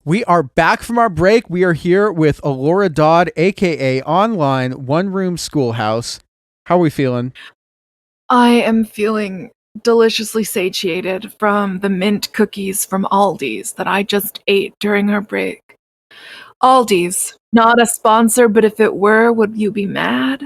We are back from our break. We are here with Elora Dodd, aka Online One Room Schoolhouse. How are we feeling? I am feeling deliciously satiated from the mint cookies from Aldi's that I just ate during our break. Aldi's, not a sponsor, but if it were, would you be mad?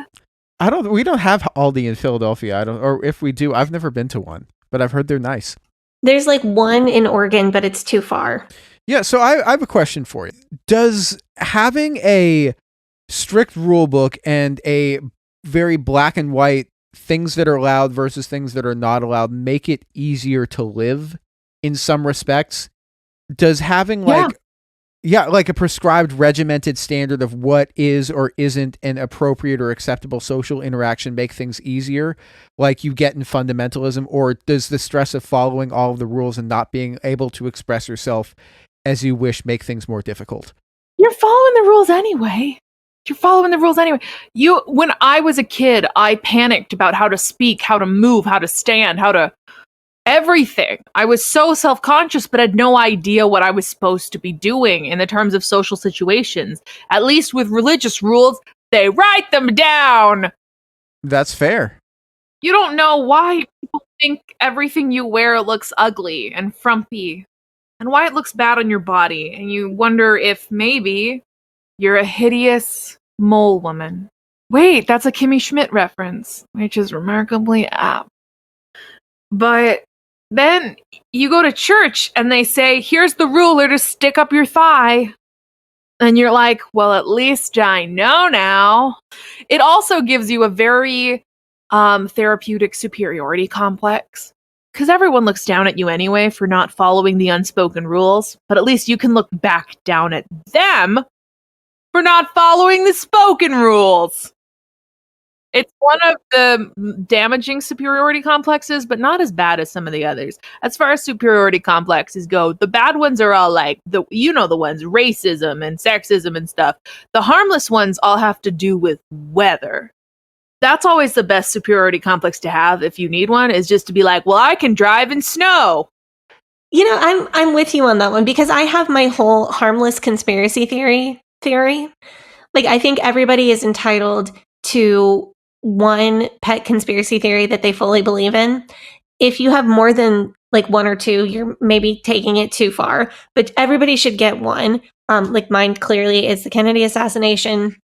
We don't have Aldi in Philadelphia. Or if we do, I've never been to one, but I've heard they're nice. There's like one in Oregon, but it's too far. Yeah, so I have a question for you. Does having a strict rule book and a very black and white things that are allowed versus things that are not allowed make it easier to live in some respects? Does having like a prescribed regimented standard of what is or isn't an appropriate or acceptable social interaction make things easier, like you get in fundamentalism? Or does the stress of following all of the rules and not being able to express yourself as you wish make things more difficult? You're following the rules anyway. When I was a kid, I panicked about how to speak, how to move, how to stand, everything. I was so self-conscious, but had no idea what I was supposed to be doing in the terms of social situations. At least with religious rules, they write them down. That's fair. You don't know why people think everything you wear looks ugly and frumpy, and why it looks bad on your body, and you wonder if maybe you're a hideous mole woman. Wait, that's a Kimmy Schmidt reference, which is remarkably apt. But then you go to church and they say, here's the ruler to stick up your thigh. And you're like, well, at least I know now. It also gives you a very therapeutic superiority complex. Because everyone looks down at you anyway for not following the unspoken rules. But at least you can look back down at them for not following the spoken rules. It's one of the damaging superiority complexes, but not as bad as some of the others. As far as superiority complexes go, the bad ones are all like, the ones, racism and sexism and stuff. The harmless ones all have to do with weather. That's always the best superiority complex to have if you need one, is just to be like, well, I can drive in snow. You know, I'm with you on that one, because I have my whole harmless conspiracy theory. Like, I think everybody is entitled to one pet conspiracy theory that they fully believe in. If you have more than like one or two, you're maybe taking it too far, but everybody should get one. Like mine clearly is the Kennedy assassination.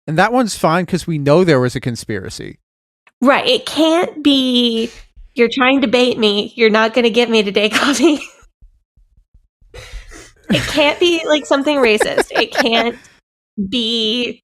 And that one's fine because we know there was a conspiracy. Right. It can't be, you're trying to bait me, you're not going to get me today, Coffee. It can't be like something racist. It can't be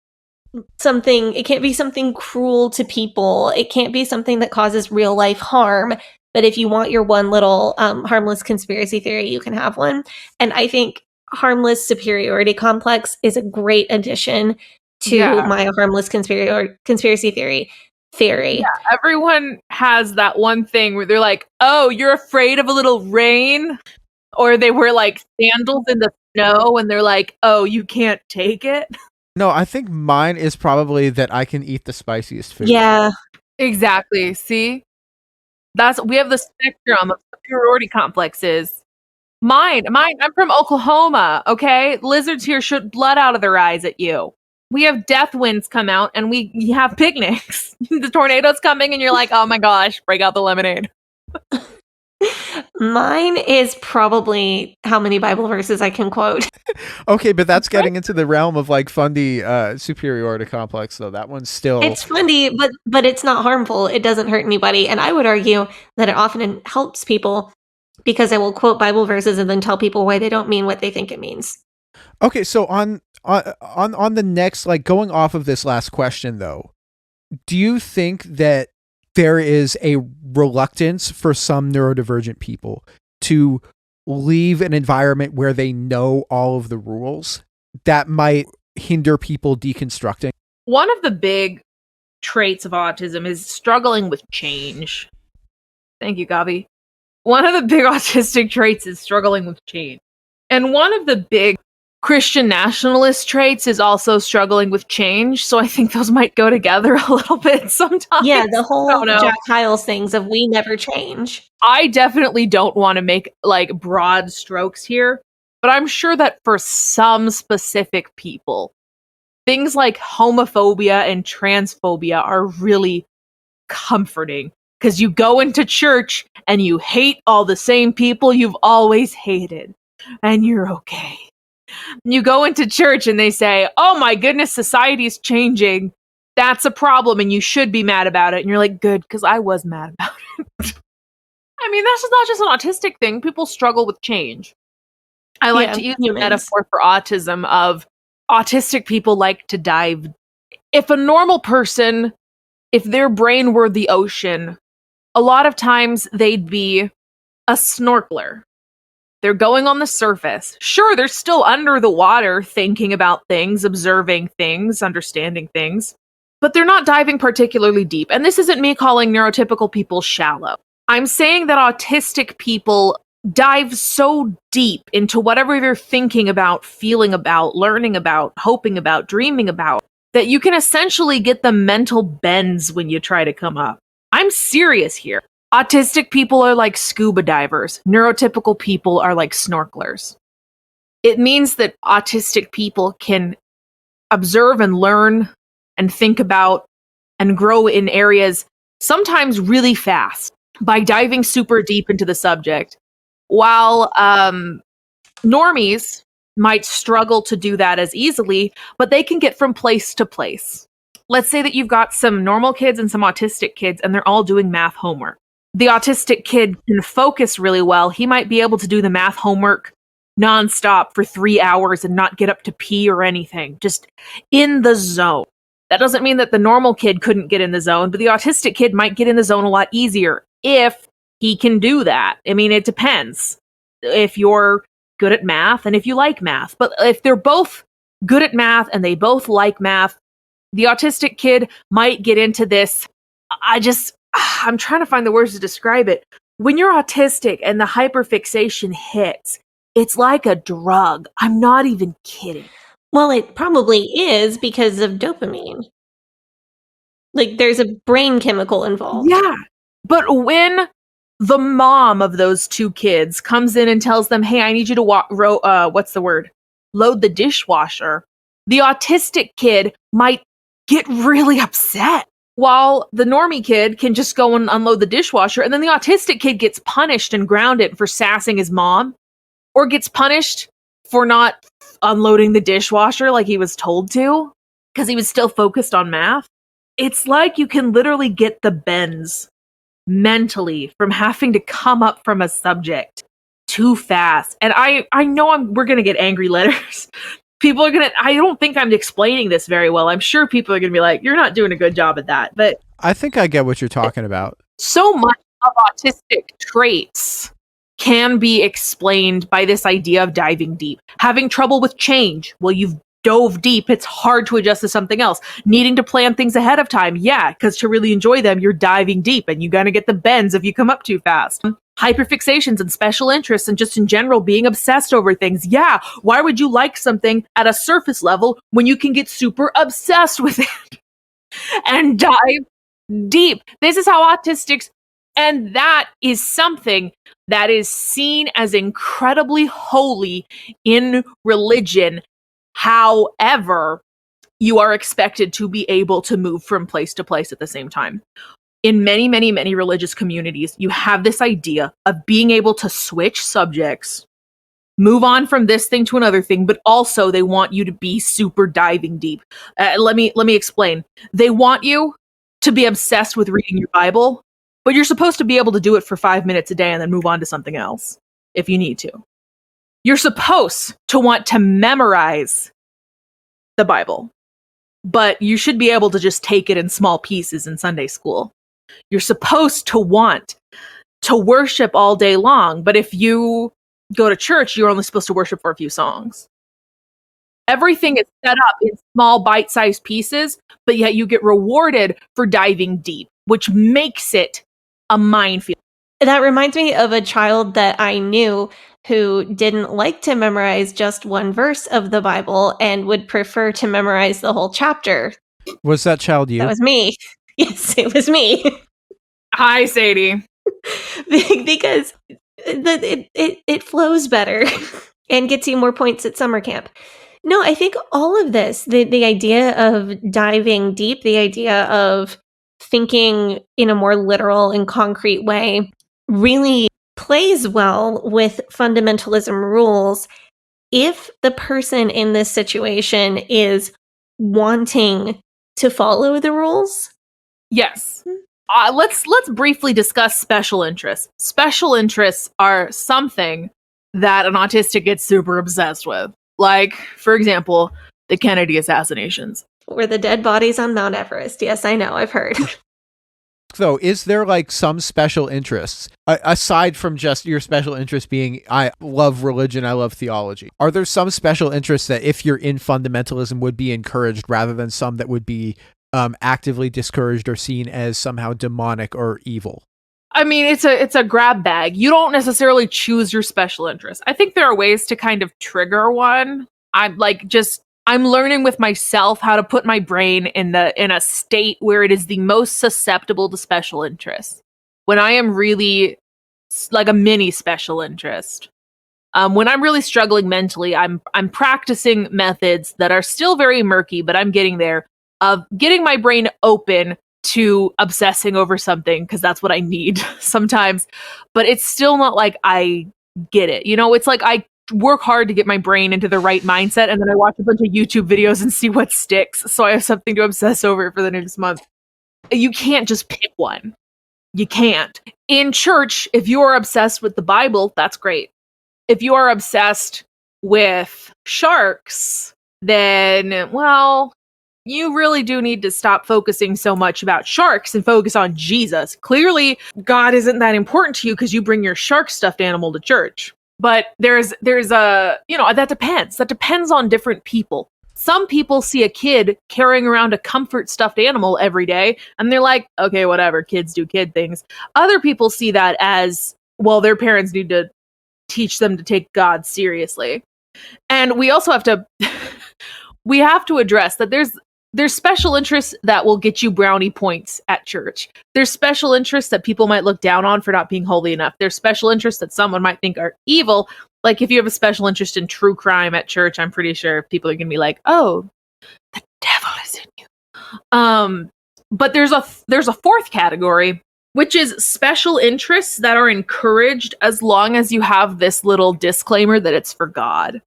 something cruel to people. It can't be something that causes real life harm. But if you want your one little harmless conspiracy theory, you can have one. And I think harmless superiority complex is a great addition to my harmless conspiracy theory. Yeah, everyone has that one thing where they're like, oh, you're afraid of a little rain? Or they wear like sandals in the snow and they're like, oh, you can't take it? No, I think mine is probably that I can eat the spiciest food. Yeah. Exactly. See? We have the spectrum of superiority complexes. Mine, I'm from Oklahoma, okay? Lizards here shoot blood out of their eyes at you. We have death winds come out and we have picnics. The tornado's coming and you're like, oh my gosh, break out the lemonade. Mine is probably how many Bible verses I can quote. Okay, but that's getting into the realm of like fundy superiority complex, though. That one's still... It's funny, but it's not harmful. It doesn't hurt anybody. And I would argue that it often helps people, because I will quote Bible verses and then tell people why they don't mean what they think it means. Okay, so on the next, like going off of this last question, though, do you think that there is a reluctance for some neurodivergent people to leave an environment where they know all of the rules that might hinder people deconstructing? One of the big traits of autism is struggling with change. Thank you, Gabi. One of the big autistic traits is struggling with change. And one of the big Christian nationalist traits is also struggling with change. So I think those might go together a little bit sometimes. Yeah, the whole Jack Hyles things of we never change. I definitely don't want to make like broad strokes here. But I'm sure that for some specific people, things like homophobia and transphobia are really comforting because you go into church and you hate all the same people you've always hated, and you're okay. You go into church and they say, oh my goodness, society's changing. That's a problem and you should be mad about it. And you're like, good, because I was mad about it. I mean, that's not just an autistic thing. People struggle with change. I like to use the metaphor for autism of autistic people like to dive. If a normal person, if their brain were the ocean, a lot of times they'd be a snorkeler. They're going on the surface. Sure, they're still under the water thinking about things, observing things, understanding things, but they're not diving particularly deep. And this isn't me calling neurotypical people shallow. I'm saying that autistic people dive so deep into whatever they're thinking about, feeling about, learning about, hoping about, dreaming about, that you can essentially get the mental bends when you try to come up. I'm serious here. Autistic people are like scuba divers. Neurotypical people are like snorkelers. It means that autistic people can observe and learn and think about and grow in areas sometimes really fast by diving super deep into the subject, while normies might struggle to do that as easily, but they can get from place to place. Let's say that you've got some normal kids and some autistic kids, and they're all doing math homework. The autistic kid can focus really well. He might be able to do the math homework nonstop for 3 hours and not get up to pee or anything, just in the zone. That doesn't mean that the normal kid couldn't get in the zone, but the autistic kid might get in the zone a lot easier if he can do that. I mean, it depends if you're good at math and if you like math. But if they're both good at math and they both like math, the autistic kid might get into this. I'm trying to find the words to describe it. When you're autistic and the hyperfixation hits, it's like a drug. I'm not even kidding. Well, it probably is because of dopamine. Like, there's a brain chemical involved. Yeah. But when the mom of those two kids comes in and tells them, hey, I need you to load the dishwasher, the autistic kid might get really upset. While the normie kid can just go and unload the dishwasher, and then the autistic kid gets punished and grounded for sassing his mom, or gets punished for not unloading the dishwasher like he was told to, because he was still focused on math. It's like you can literally get the bends mentally from having to come up from a subject too fast. And I know we're going to get angry letters. People are going to, I don't think I'm explaining this very well. I'm sure people are going to be like, you're not doing a good job at that. But I think I get what you're talking about. So much of autistic traits can be explained by this idea of diving deep. Having trouble with change. Well, you've dove deep. It's hard to adjust to something else. Needing to plan things ahead of time. Yeah, because to really enjoy them, you're diving deep and you're going to get the bends if you come up too fast. Hyperfixations and special interests and just in general being obsessed over things. Yeah, why would you like something at a surface level when you can get super obsessed with it and dive deep? This is how autistics, and that is something that is seen as incredibly holy in religion. However, you are expected to be able to move from place to place at the same time. In many, many, many religious communities, you have this idea of being able to switch subjects, move on from this thing to another thing, but also they want you to be super diving deep. Let me explain. They want you to be obsessed with reading your Bible, but you're supposed to be able to do it for 5 minutes a day and then move on to something else if you need to. You're supposed to want to memorize the Bible, but you should be able to just take it in small pieces in Sunday school. You're supposed to want to worship all day long, but if you go to church, you're only supposed to worship for a few songs. Everything is set up in small bite-sized pieces, but yet you get rewarded for diving deep, which makes it a minefield. That reminds me of a child that I knew who didn't like to memorize just one verse of the Bible and would prefer to memorize the whole chapter. Was that child you? That was me. Yes, it was me. Hi, Sadie. Because it flows better. and gets you more points at summer camp. No, I think all of this, the idea of diving deep, the idea of thinking in a more literal and concrete way, really plays well with fundamentalism rules if the person in this situation is wanting to follow the rules. Yes. Let's briefly discuss special interests. Special interests are something that an autistic gets super obsessed with. Like, for example, the Kennedy assassinations. Or the dead bodies on Mount Everest. Yes, I know, I've heard. So is there like some special interests aside from just your special interest being, I love religion, I love theology? Are there some special interests that if you're in fundamentalism would be encouraged rather than some that would be actively discouraged or seen as somehow demonic or evil? I mean, it's a grab bag. You don't necessarily choose your special interest. I think there are ways to kind of trigger one. I'm learning with myself how to put my brain in a state where it is the most susceptible to special interests. When I am really like a mini special interest. When I'm really struggling mentally, I'm practicing methods that are still very murky, but I'm getting there, of getting my brain open to obsessing over something, because that's what I need sometimes. But it's still not like I get it. You know, it's like I work hard to get my brain into the right mindset, and then I watch a bunch of YouTube videos and see what sticks, so I have something to obsess over for the next month. You can't just pick one. You can't. In church, if you are obsessed with the Bible, that's great. If you are obsessed with sharks, then, well, you really do need to stop focusing so much about sharks and focus on Jesus. Clearly, God isn't that important to you because you bring your shark stuffed animal to church. But there's a, that depends. That depends on different people. Some people see a kid carrying around a comfort stuffed animal every day, and they're like, okay, whatever, kids do kid things. Other people see that as, well, their parents need to teach them to take God seriously. And we also have to, we have to address that there's special interests that will get you brownie points at church. There's special interests that people might look down on for not being holy enough. There's special interests that someone might think are evil. Like if you have a special interest in true crime at church, I'm pretty sure people are going to be like, oh, the devil is in you. But there's a fourth category, which is special interests that are encouraged as long as you have this little disclaimer that it's for God.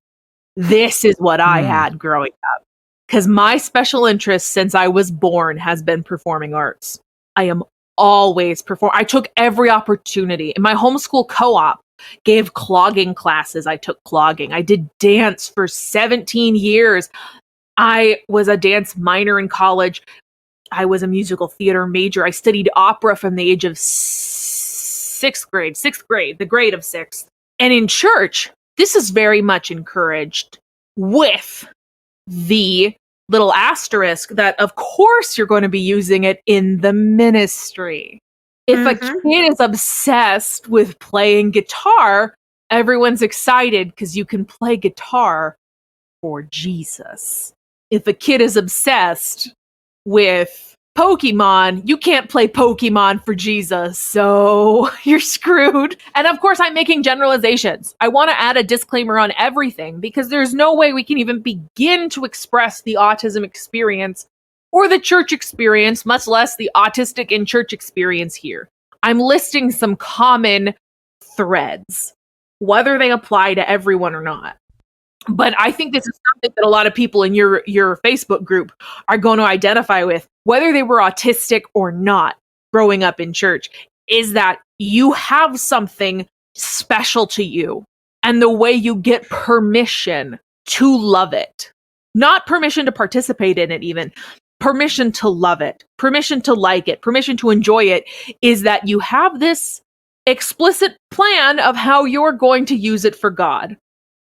This is what I had growing up. Because my special interest since I was born has been performing arts. I am always I took every opportunity. In my homeschool co-op, gave clogging classes. I took clogging. I did dance for 17 years. I was a dance minor in college. I was a musical theater major. I studied opera from the age of sixth grade, the grade of sixth. And in church, this is very much encouraged, with the little asterisk that, of course, you're going to be using it in the ministry. If a kid is obsessed with playing guitar, everyone's excited because you can play guitar for Jesus. If a kid is obsessed with Pokemon, you can't play Pokemon for Jesus, so you're screwed. And of course, I'm making generalizations. I want to add a disclaimer on everything because there's no way we can even begin to express the autism experience or the church experience, much less the autistic in church experience here. I'm listing some common threads, whether they apply to everyone or not. But I think this is something that a lot of people in your Facebook group are going to identify with, whether they were autistic or not growing up in church, is that you have something special to you. And the way you get permission to love it, not permission to participate in it even, permission to love it, permission to like it, permission to enjoy it, is that you have this explicit plan of how you're going to use it for God.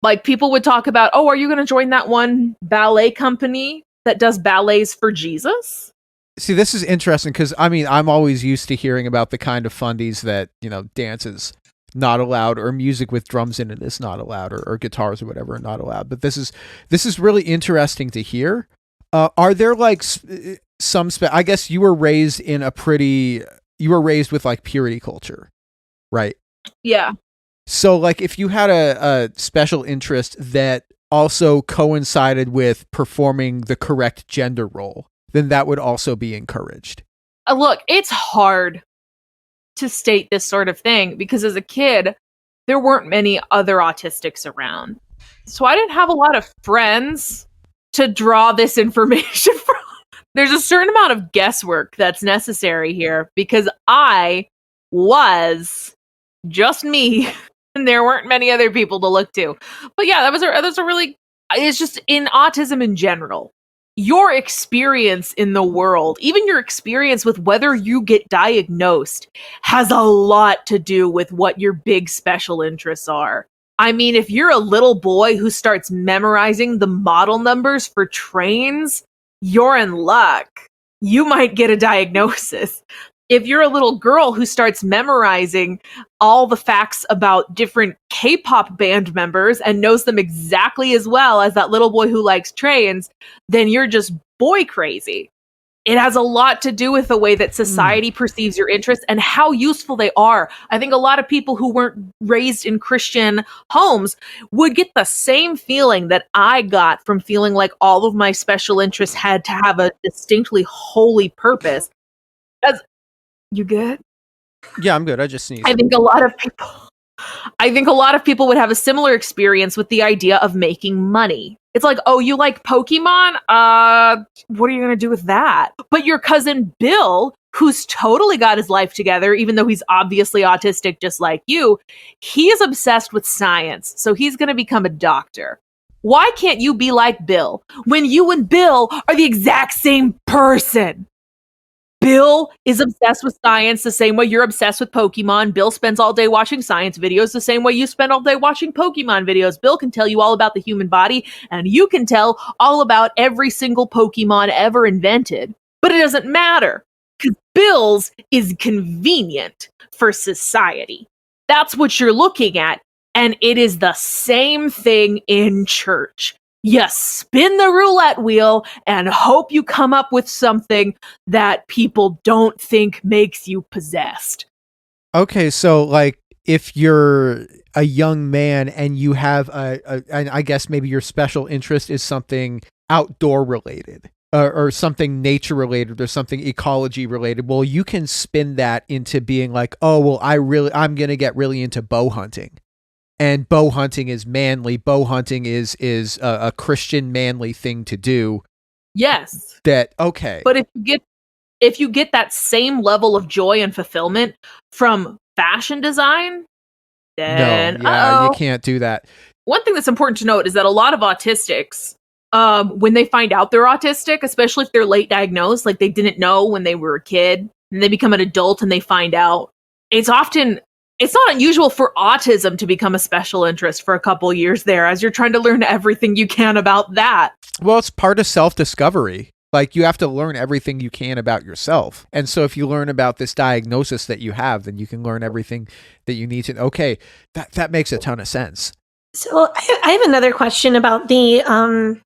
Like people would talk about, oh, are you going to join that one ballet company that does ballets for Jesus? See, this is interesting because, I mean, I'm always used to hearing about the kind of fundies that, dance is not allowed, or music with drums in it is not allowed, or guitars or whatever are not allowed. But this is really interesting to hear. Are there like I guess you were raised with like purity culture, right? Yeah. So, like, if you had a special interest that also coincided with performing the correct gender role, then that would also be encouraged. Look, it's hard to state this sort of thing because as a kid, there weren't many other autistics around. So I didn't have a lot of friends to draw this information from. There's a certain amount of guesswork that's necessary here because I was just me and there weren't many other people to look to. But yeah, that's a really, it's just in autism in general. Your experience in the world, even your experience with whether you get diagnosed, has a lot to do with what your big special interests are. I mean, if you're a little boy who starts memorizing the model numbers for trains, you're in luck. You might get a diagnosis. If you're a little girl who starts memorizing all the facts about different K-pop band members and knows them exactly as well as that little boy who likes trains, then you're just boy crazy. It has a lot to do with the way that society perceives your interests and how useful they are. I think a lot of people who weren't raised in Christian homes would get the same feeling that I got from feeling like all of my special interests had to have a distinctly holy purpose. As you good? Yeah, I'm good. I just sneezed. I think a lot of people would have a similar experience with the idea of making money. It's like, oh, you like Pokemon? What are you going to do with that? But your cousin Bill, who's totally got his life together, even though he's obviously autistic just like you, he is obsessed with science. So he's going to become a doctor. Why can't you be like Bill when you and Bill are the exact same person? Bill is obsessed with science the same way you're obsessed with Pokemon. Bill spends all day watching science videos the same way you spend all day watching Pokemon videos. Bill can tell you all about the human body, and you can tell all about every single Pokemon ever invented. But it doesn't matter, because Bill's is convenient for society. That's what you're looking at, and it is the same thing in church. You spin the roulette wheel and hope you come up with something that people don't think makes you possessed. Okay, so like if you're a young man and you have and I guess maybe your special interest is something outdoor related or something nature related or something ecology related, well, you can spin that into being like, oh, well, I'm going to get really into bow hunting. And bow hunting is manly. Bow hunting is a Christian manly thing to do. Yes. Okay. But if you get that same level of joy and fulfillment from fashion design, then you can't do that. One thing that's important to note is that a lot of autistics, when they find out they're autistic, especially if they're late diagnosed, like they didn't know when they were a kid, and they become an adult and they find out, it's not unusual for autism to become a special interest for a couple years there as you're trying to learn everything you can about that. Well, it's part of self-discovery. Like you have to learn everything you can about yourself. And so if you learn about this diagnosis that you have, then you can learn everything that you need to. Okay, that makes a ton of sense. So I have another question about the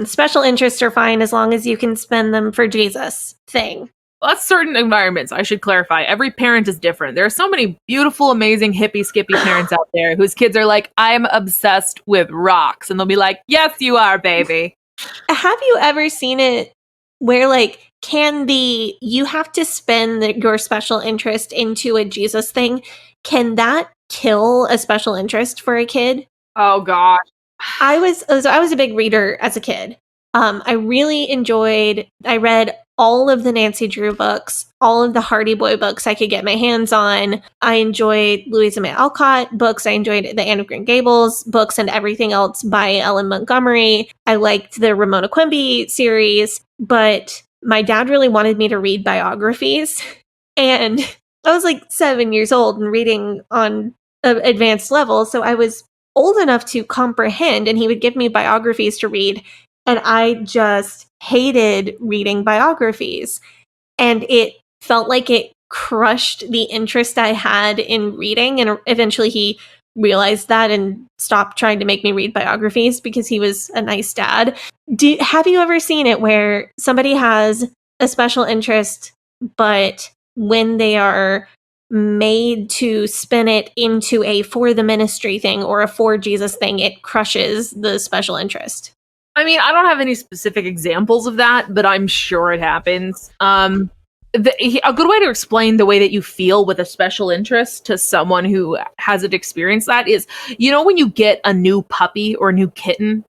special interests are fine as long as you can spend them for Jesus thing. Well, that's certain environments. I should clarify. Every parent is different. There are so many beautiful, amazing, hippie, skippy parents out there whose kids are like, I'm obsessed with rocks. And they'll be like, yes, you are, baby. Have you ever seen it where, like, you have to spend your special interest into a Jesus thing? Can that kill a special interest for a kid? Oh, gosh. I was a big reader as a kid. I read all of the Nancy Drew books, all of the Hardy Boy books I could get my hands on. I enjoyed Louisa May Alcott books. I enjoyed the Anne of Green Gables books and everything else by Ellen Montgomery. I liked the Ramona Quimby series, but my dad really wanted me to read biographies. And I was like 7 years old and reading on an advanced level. So I was old enough to comprehend, and he would give me biographies to read. And I just hated reading biographies. And it felt like it crushed the interest I had in reading. And eventually he realized that and stopped trying to make me read biographies because he was a nice dad. Have you ever seen it where somebody has a special interest, but when they are made to spin it into a for the ministry thing or a for Jesus thing, it crushes the special interest. I mean, I don't have any specific examples of that, but I'm sure it happens. A good way to explain the way that you feel with a special interest to someone who hasn't experienced that is, you know, when you get a new puppy or a new kitten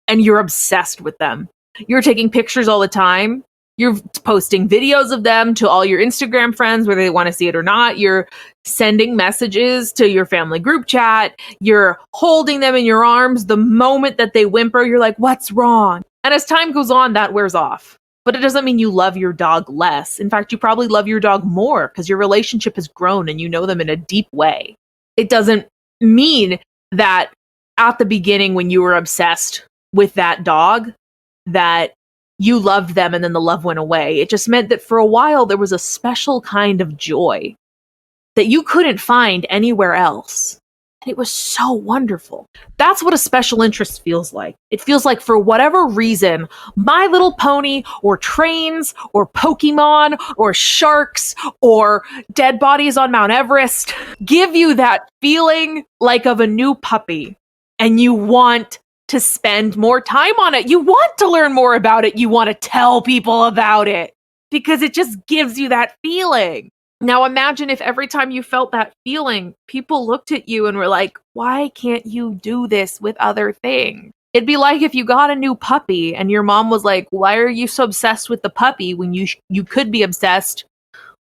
and you're obsessed with them, you're taking pictures all the time. You're posting videos of them to all your Instagram friends, whether they want to see it or not. You're sending messages to your family group chat. You're holding them in your arms. The moment that they whimper, you're like, what's wrong? And as time goes on, that wears off. But it doesn't mean you love your dog less. In fact, you probably love your dog more because your relationship has grown and you know them in a deep way. It doesn't mean that at the beginning when you were obsessed with that dog, that you loved them and then the love went away. It just meant that for a while there was a special kind of joy that you couldn't find anywhere else. And it was so wonderful. That's what a special interest feels like. It feels like for whatever reason, My Little Pony or trains or Pokemon or sharks or dead bodies on Mount Everest give you that feeling like of a new puppy, and you want to spend more time on it. You want to learn more about it. You want to tell people about it because it just gives you that feeling. Now imagine if every time you felt that feeling, people looked at you and were like, why can't you do this with other things? It'd be like if you got a new puppy and your mom was like, why are you so obsessed with the puppy when you could be obsessed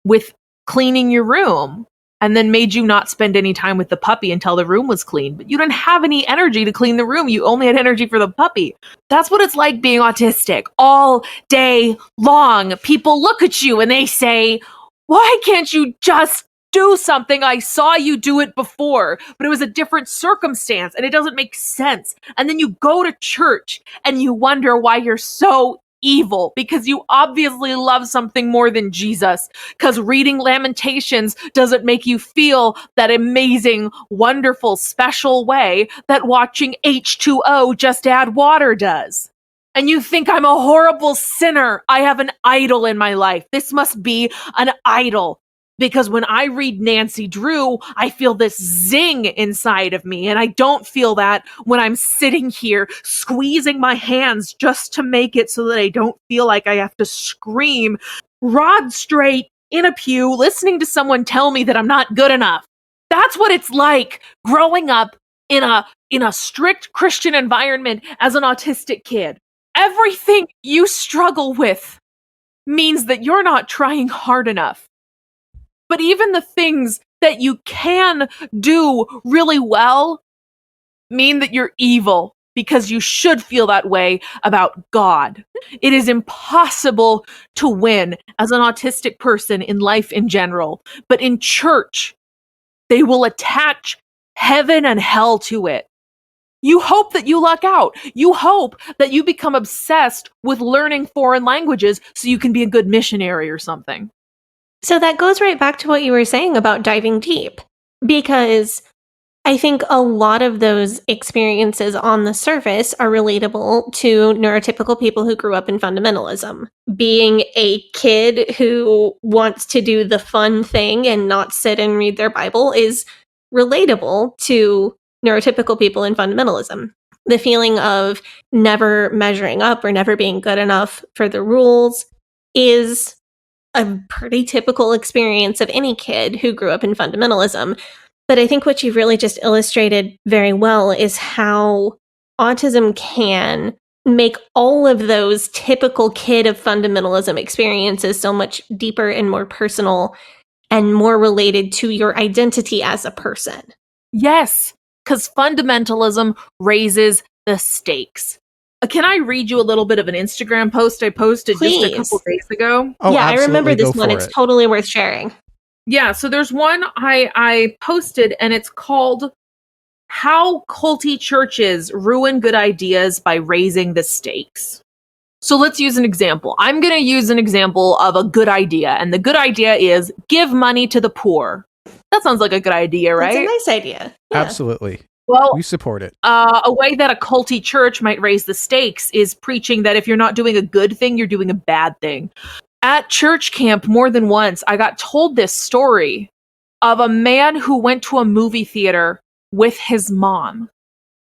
with cleaning your room? And then made you not spend any time with the puppy until the room was clean. But you didn't have any energy to clean the room. You only had energy for the puppy. That's what it's like being autistic. All day long, people look at you and they say, why can't you just do something? I saw you do it before, but it was a different circumstance and it doesn't make sense. And then you go to church and you wonder why you're so evil because you obviously love something more than Jesus, because reading Lamentations doesn't make you feel that amazing, wonderful, special way that watching H2O just add water does. And you think I'm a horrible sinner. I have an idol in my life. This must be an idol. Because when I read Nancy Drew, I feel this zing inside of me. And I don't feel that when I'm sitting here squeezing my hands just to make it so that I don't feel like I have to scream rod straight in a pew, listening to someone tell me that I'm not good enough. That's what it's like growing up in a strict Christian environment as an autistic kid. Everything you struggle with means that you're not trying hard enough. But even the things that you can do really well mean that you're evil because you should feel that way about God. It is impossible to win as an autistic person in life in general. But in church, they will attach heaven and hell to it. You hope that you luck out. You hope that you become obsessed with learning foreign languages so you can be a good missionary or something. So that goes right back to what you were saying about diving deep, because I think a lot of those experiences on the surface are relatable to neurotypical people who grew up in fundamentalism. Being a kid who wants to do the fun thing and not sit and read their Bible is relatable to neurotypical people in fundamentalism. The feeling of never measuring up or never being good enough for the rules is a pretty typical experience of any kid who grew up in fundamentalism. But I think what you've really just illustrated very well is how autism can make all of those typical kid of fundamentalism experiences so much deeper and more personal and more related to your identity as a person. Yes, because fundamentalism raises the stakes. Can I read you a little bit of an Instagram post I posted just a couple days ago? Oh, yeah, I remember this one. It's totally worth sharing. Yeah, so there's one I posted, and it's called How Culty Churches Ruin Good Ideas by Raising the Stakes. So let's use an example. I'm going to use an example of a good idea, and the good idea is give money to the poor. That sounds like a good idea, right? It's a nice idea. Yeah. Absolutely. Well, we support it. A way that a culty church might raise the stakes is preaching that if you're not doing a good thing, you're doing a bad thing. At church camp, more than once, I got told this story of a man who went to a movie theater with his mom.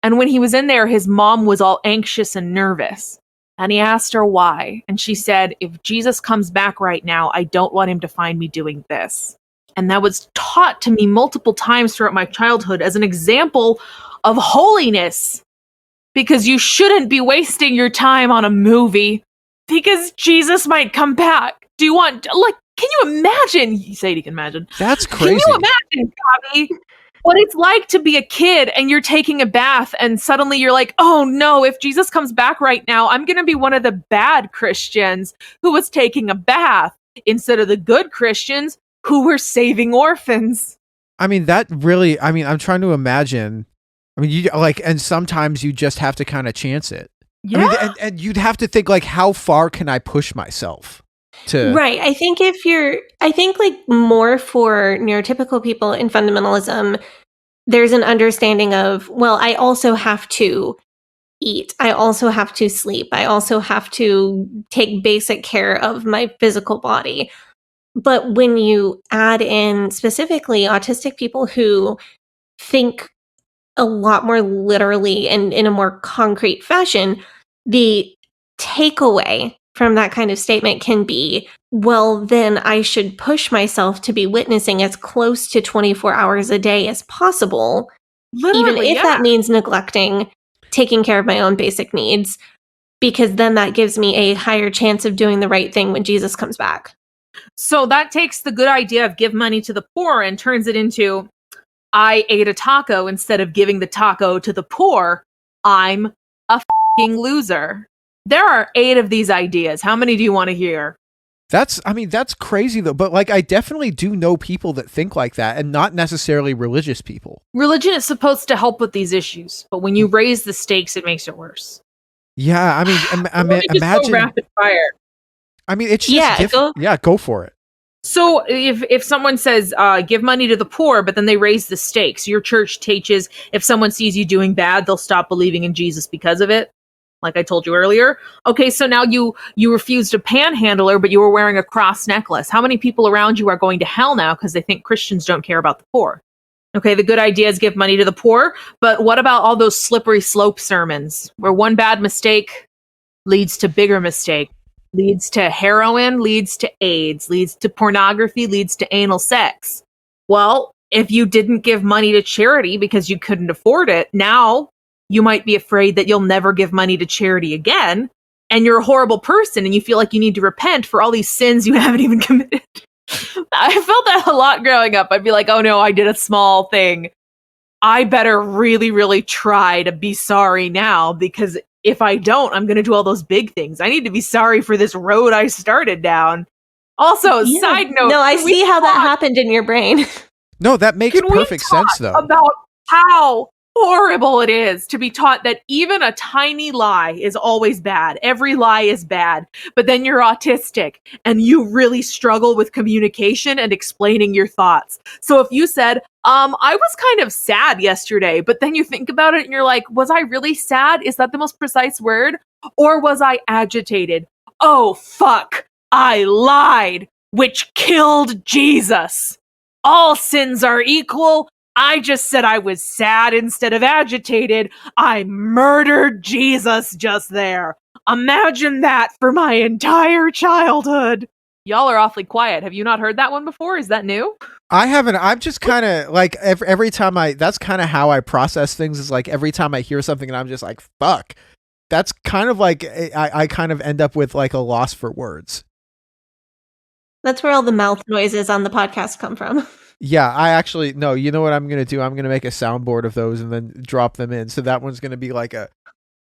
And when he was in there, his mom was all anxious and nervous. And he asked her why. And she said, if Jesus comes back right now, I don't want him to find me doing this. And that was taught to me multiple times throughout my childhood as an example of holiness. Because you shouldn't be wasting your time on a movie because Jesus might come back. Do you want, like, can you imagine? Sadie can imagine. That's crazy. Can you imagine, Bobby, what it's like to be a kid and you're taking a bath and suddenly you're like, oh no, if Jesus comes back right now, I'm going to be one of the bad Christians who was taking a bath instead of the good Christians who were saving orphans. I mean, that really, I mean, I'm trying to imagine. I mean, you like, and sometimes you just have to kind of chance it. Yeah. I mean, and you'd have to think like, how far can I push myself to? Right. I think like more for neurotypical people in fundamentalism, there's an understanding of, well, I also have to eat. I also have to sleep. I also have to take basic care of my physical body. But when you add in specifically autistic people who think a lot more literally and in a more concrete fashion, the takeaway from that kind of statement can be, well, then I should push myself to be witnessing as close to 24 hours a day as possible, Literally, even if that means neglecting taking care of my own basic needs, because then that gives me a higher chance of doing the right thing when Jesus comes back. So that takes the good idea of give money to the poor and turns it into, I ate a taco instead of giving the taco to the poor. I'm a f***ing loser. There are 8 of these ideas. How many do you want to hear? That's crazy though. But like, I definitely do know people that think like that, and not necessarily religious people. Religion is supposed to help with these issues, but when you raise the stakes, it makes it worse. Yeah, I mean, imagine. Go rapid fire. I mean, it's just go for it. So if someone says, give money to the poor, but then they raise the stakes, your church teaches if someone sees you doing bad, they'll stop believing in Jesus because of it. Like I told you earlier. Okay, so now you refused a panhandler, but you were wearing a cross necklace. How many people around you are going to hell now because they think Christians don't care about the poor? Okay, the good idea is give money to the poor, but what about all those slippery slope sermons where one bad mistake leads to bigger mistake? Leads to heroin, leads to AIDS, leads to pornography, leads to anal sex. Well, if you didn't give money to charity because you couldn't afford it, now you might be afraid that you'll never give money to charity again, and you're a horrible person and you feel like you need to repent for all these sins you haven't even committed. I felt that a lot growing up. I'd be like, oh no, I did a small thing. I better really, really try to be sorry now, because if I don't, I'm going to do all those big things. I need to be sorry for this road I started down. Also, side note. No, I see how that happened in your brain. No, that makes perfect sense, though. About how horrible it is to be taught that even a tiny lie is always bad. Every lie is bad. But then you're autistic and you really struggle with communication and explaining your thoughts. So if you said, I was kind of sad yesterday, but then you think about it and you're like, was I really sad? Is that the most precise word? Or was I agitated? Oh, fuck. I lied, which killed Jesus. All sins are equal. I just said I was sad instead of agitated. I murdered Jesus just there. Imagine that for my entire childhood. Y'all are awfully quiet. Have you not heard that one before? Is that new? I haven't. I'm just kind of like every time that's kind of how I process things, is like every time I hear something and I'm just like, fuck. That's kind of like, I kind of end up with like a loss for words. That's where all the mouth noises on the podcast come from. Yeah, I actually, no, you know what I'm going to do? I'm going to make a soundboard of those and then drop them in. So that one's going to be like a...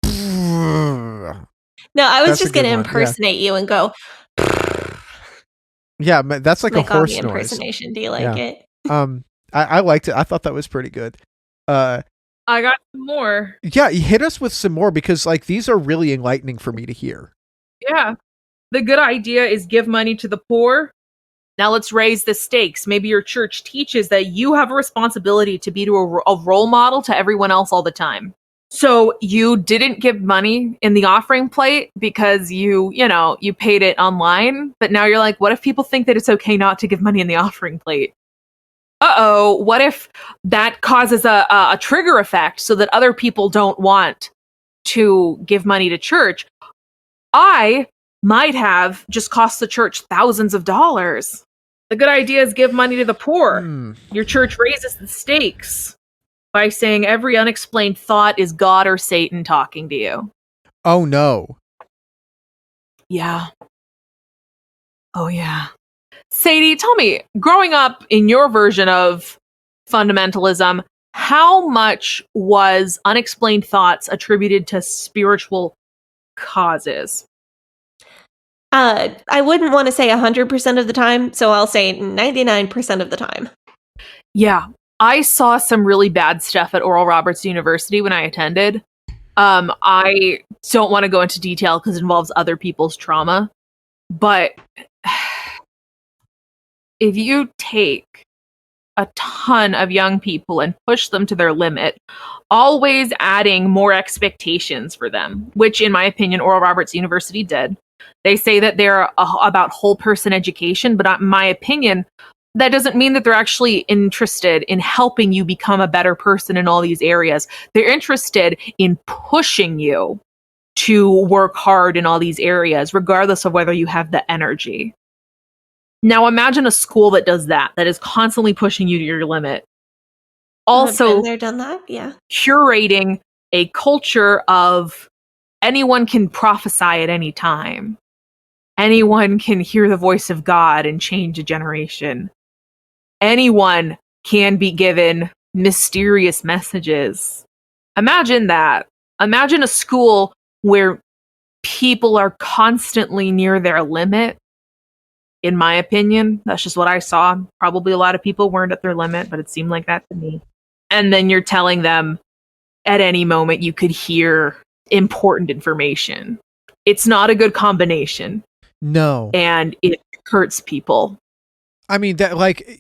No, I was just going to impersonate you and go... Yeah, that's like a horse noise. Impersonation. Do you like it? I liked it. I thought that was pretty good. I got some more. Yeah, hit us with some more, because like these are really enlightening for me to hear. Yeah. The good idea is give money to the poor. Now let's raise the stakes. Maybe your church teaches that you have a responsibility to be a role model to everyone else all the time. So you didn't give money in the offering plate because you paid it online, but now you're like, what if people think that it's okay not to give money in the offering plate? what if that causes a trigger effect so that other people don't want to give money to church? I might have just cost the church thousands of dollars. The good idea is give money to the poor. Your church raises the stakes by saying every unexplained thought is God or Satan talking to you. Oh, no. Yeah. Oh, yeah. Sadie, tell me, growing up in your version of fundamentalism, how much was unexplained thoughts attributed to spiritual causes? I wouldn't want to say 100% of the time, so I'll say 99% of the time. Yeah. I saw some really bad stuff at Oral Roberts University when I attended. I don't want to go into detail because it involves other people's trauma, but if you take a ton of young people and push them to their limit, always adding more expectations for them, which in my opinion, Oral Roberts University did. They say that they're about whole person education, but in my opinion, that doesn't mean that they're actually interested in helping you become a better person in all these areas. They're interested in pushing you to work hard in all these areas, regardless of whether you have the energy. Now imagine a school that does that is constantly pushing you to your limit. Also, been there, done that, yeah. Curating a culture of anyone can prophesy at any time. Anyone can hear the voice of God and change a generation. Anyone can be given mysterious messages. Imagine that. Imagine a school where people are constantly near their limit. In my opinion, that's just what I saw. Probably a lot of people weren't at their limit, but it seemed like that to me. And then you're telling them at any moment you could hear important information. It's not a good combination. No. And it hurts people. I mean, that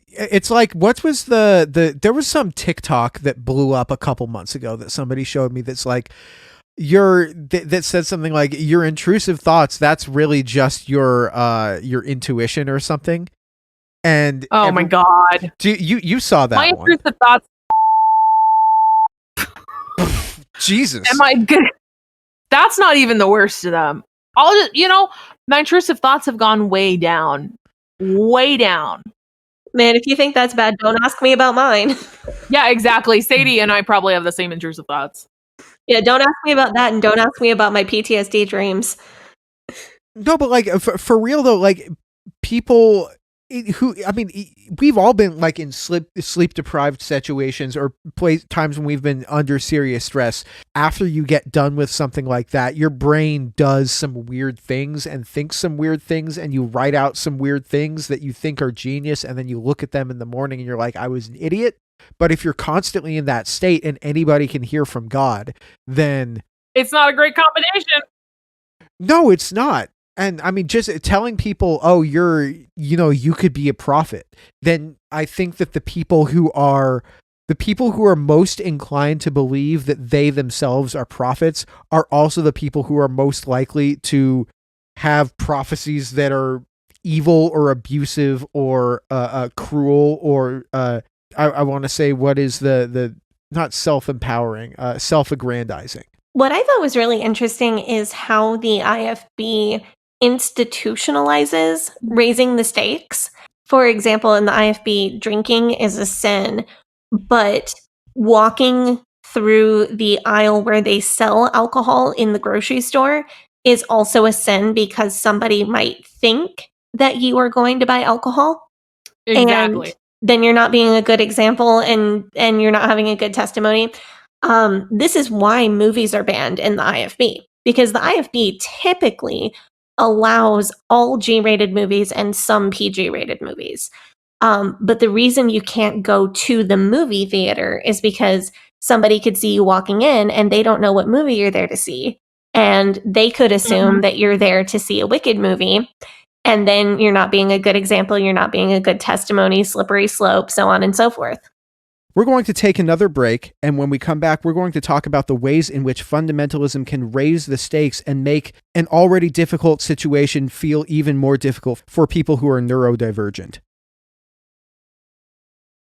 it's like, what was there was some TikTok that blew up a couple months ago that somebody showed me that's like, that said something like, your intrusive thoughts, that's really just your intuition or something. And my God. You saw that my one. Intrusive thoughts. Jesus. Am I good? That's not even the worst of them. My intrusive thoughts have gone way down. Way down. Man, if you think that's bad, don't ask me about mine. Yeah, exactly. Sadie and I probably have the same intrusive thoughts. Yeah, don't ask me about that, and don't ask me about my PTSD dreams. No, but like for real though, like people we've all been like in sleep deprived situations or times when we've been under serious stress. After you get done with something like that, your brain does some weird things and thinks some weird things, and you write out some weird things that you think are genius, and then you look at them in the morning and you're like, I was an idiot. But if you're constantly in that state and anybody can hear from God, then it's not a great combination. No, it's not. And I mean, just telling people, oh, you could be a prophet, then I think that the people who are most inclined to believe that they themselves are prophets are also the people who are most likely to have prophecies that are evil or abusive or cruel or I want to say, what is the not self-empowering, self-aggrandizing. What I thought was really interesting is how the IFB institutionalizes raising the stakes. For example, in the IFB, drinking is a sin, but walking through the aisle where they sell alcohol in the grocery store is also a sin because somebody might think that you are going to buy alcohol. Exactly. And then you're not being a good example and you're not having a good testimony. This is why movies are banned in the IFB, because the IFB typically allows all G-rated movies and some PG-rated movies. But the reason you can't go to the movie theater is because somebody could see you walking in and they don't know what movie you're there to see. And they could assume that you're there to see a Wicked movie. And then you're not being a good example, you're not being a good testimony, slippery slope, so on and so forth. We're going to take another break, and when we come back, we're going to talk about the ways in which fundamentalism can raise the stakes and make an already difficult situation feel even more difficult for people who are neurodivergent.